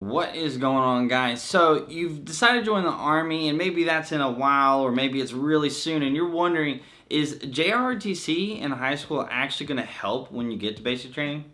What is going on, guys? So you've decided to join the Army, and maybe that's in a while, or maybe it's really soon, and you're wondering, is JROTC in high school actually going to help when you get to basic training?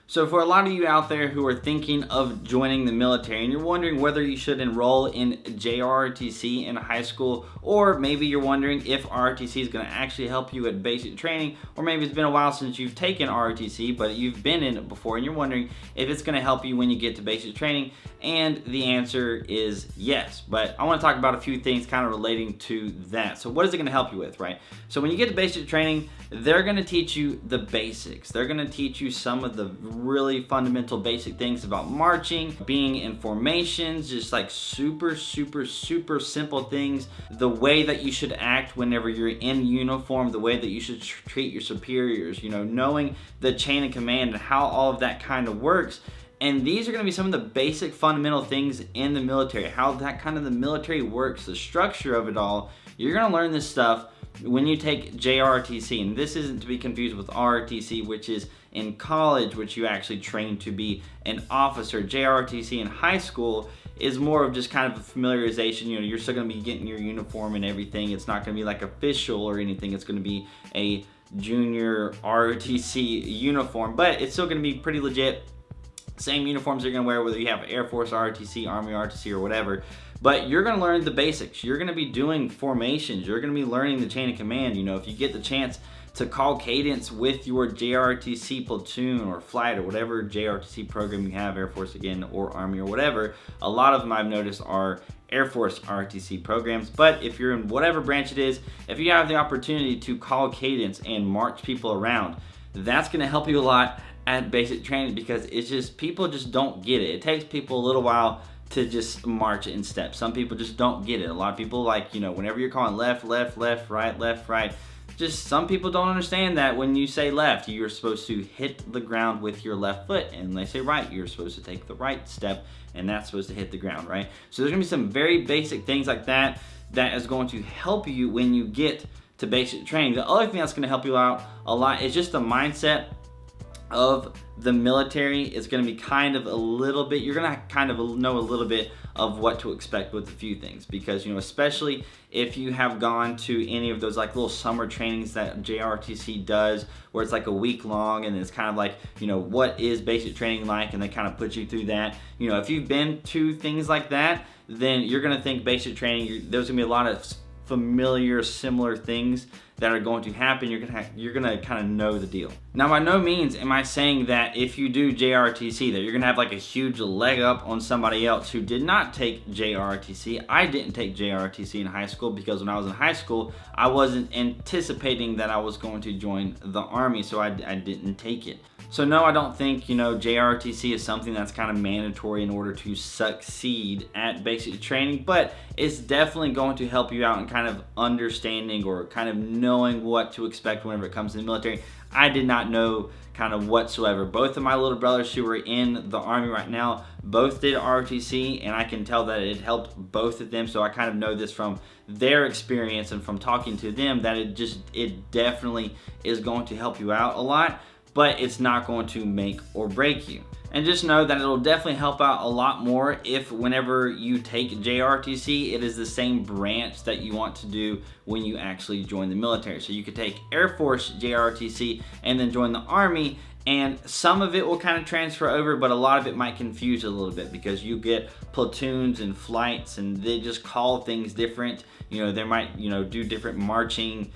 So for a lot of you out there who are thinking of joining the military and you're wondering whether you should enroll in JROTC in high school, or maybe you're wondering if ROTC is going to actually help you at basic training, or maybe it's been a while since you've taken ROTC but you've been in it before and you're wondering if it's going to help you when you get to basic training, and the answer is yes. But I want to talk about a few things kind of relating to that. So what is it going to help you with, right? So when you get to basic training, they're going to teach you the basics. They're going to teach you some of the really fundamental basic things about marching, being in formations, just like super simple things. The way that you should act whenever you're in uniform, the way that you should treat your superiors, knowing the chain of command and how all of that kind of works. And these are going to be some of the basic fundamental things in the military, how that kind of the military works, the structure of it all. You're going to learn this stuff when you take JROTC, and this isn't to be confused with ROTC, which is in college, which you actually train to be an officer. JROTC in high school is more of just kind of a familiarization. You're still going to be getting your uniform and everything. It's not going to be like official or anything. It's going to be a junior ROTC uniform, but it's still going to be pretty legit. Same uniforms you're going to wear whether you have Air Force ROTC, Army ROTC, or whatever. But you're going to learn the basics. You're going to be doing formations. You're going to be learning the chain of command. If you get the chance to call cadence with your JROTC platoon or flight or whatever JROTC program you have, Air Force again, or Army or whatever, a lot of them I've noticed are Air Force ROTC programs. But if you're in whatever branch it is, if you have the opportunity to call cadence and march people around, that's going to help you a lot at basic training, because it's just, people just don't get it. It takes people a little while to just march in step. Some people just don't get it. A lot of people, whenever you're calling left, right, just some people don't understand that when you say left, you're supposed to hit the ground with your left foot, and they say right, you're supposed to take the right step, and that's supposed to hit the ground, right? So there's gonna be some very basic things like that that is going to help you when you get to basic training. The other thing that's gonna help you out a lot is just the mindset of the military. Is going to be kind of a little bit, you're going to kind of know a little bit of what to expect with a few things, because especially if you have gone to any of those like little summer trainings that JROTC does, where it's like a week long and it's kind of like, what is basic training like, and they kind of put you through that. If you've been to things like that, then you're going to think basic training, there's going to be a lot of familiar, similar things that are going to happen. You're gonna kind of know the deal. Now, by no means am I saying that if you do JROTC that you're gonna have like a huge leg up on somebody else who did not take JROTC. I didn't take JROTC in high school because when I was in high school, I wasn't anticipating that I was going to join the Army, so I didn't take it. So no, I don't think JROTC is something that's kind of mandatory in order to succeed at basic training, but it's definitely going to help you out in kind of understanding or kind of knowing what to expect whenever it comes to the military. I did not know kind of whatsoever. Both of my little brothers who are in the Army right now, both did ROTC, and I can tell that it helped both of them. So I kind of know this from their experience and from talking to them, that it definitely is going to help you out a lot, but it's not going to make or break you. And just know that it'll definitely help out a lot more if whenever you take JROTC, it is the same branch that you want to do when you actually join the military. So you could take Air Force JROTC and then join the Army, and some of it will kind of transfer over, but a lot of it might confuse a little bit because you get platoons and flights and they just call things different. They might, do different marching,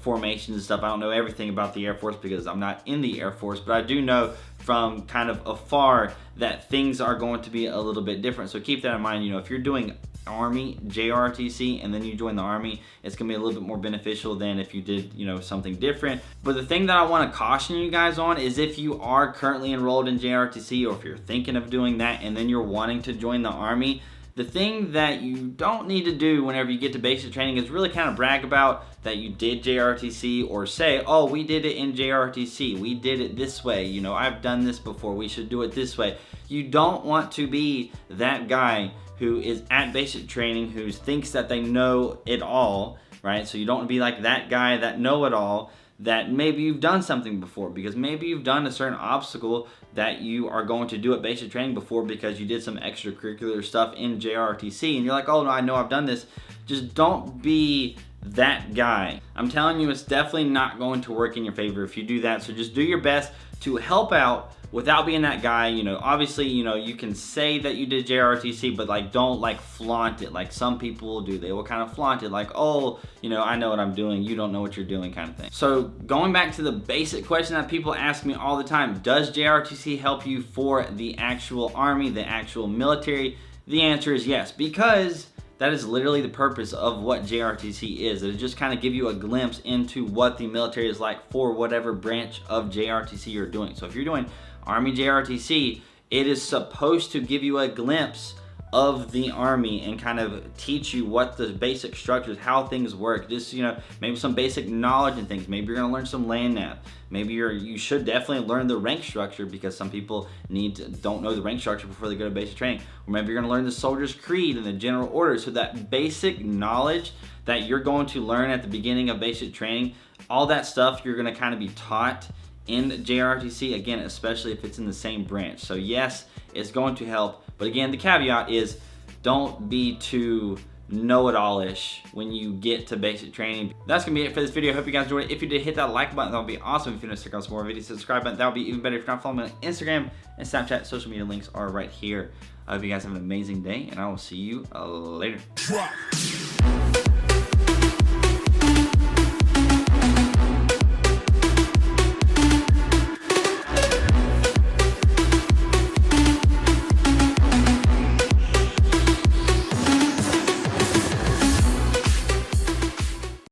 formations and stuff. I don't know everything about the Air Force because I'm not in the Air Force, but I do know from kind of afar that things are going to be a little bit different. So keep that in mind. If you're doing Army JROTC and then you join the Army, it's gonna be a little bit more beneficial than if you did something different. But the thing that I want to caution you guys on is, if you are currently enrolled in JROTC, or if you're thinking of doing that and then you're wanting to join the Army, the thing that you don't need to do whenever you get to basic training is really kind of brag about that you did JROTC, or say, oh, we did it in JROTC, we did it this way, I've done this before, we should do it this way. You don't want to be that guy who is at basic training who thinks that they know it all, right? So you don't want to be like that guy, that know-it-all, that maybe you've done something before, because maybe you've done a certain obstacle that you are going to do at basic training before because you did some extracurricular stuff in JROTC and you're like, oh no, I know I've done this. Just don't be that guy. I'm telling you, it's definitely not going to work in your favor if you do that. So just do your best to help out without being that guy. You know, obviously, you know, you can say that you did JROTC, but like, don't like flaunt it like some people will do. They will kind of flaunt it like, oh, you know, I know what I'm doing, you don't know what you're doing, kind of thing. So going back to the basic question that people ask me all the time, does JROTC help you for the actual Army, the actual military? The answer is yes, because that is literally the purpose of what JROTC is. It'll just kind of give you a glimpse into what the military is like for whatever branch of JROTC you're doing. So if you're doing Army JROTC, it is supposed to give you a glimpse of the Army and kind of teach you what the basic structures, how things work. Just, you know, maybe some basic knowledge and things. Maybe you're gonna learn some land nav. Maybe you should definitely learn the rank structure, because some people don't know the rank structure before they go to basic training. Or maybe you're gonna learn the soldier's creed and the general order. So that basic knowledge that you're going to learn at the beginning of basic training, all that stuff you're gonna kind of be taught in JROTC, again, especially if it's in the same branch. So yes, it's going to help, but again, the caveat is don't be too know-it-all-ish when you get to basic training. That's gonna be it for this video. I hope you guys enjoyed it. If you did, hit that like button, that would be awesome. If you want to check out some more videos, subscribe button, that would be even better. If you're not following me on Instagram and Snapchat, social media links are right here. I hope you guys have an amazing day, and I will see you later.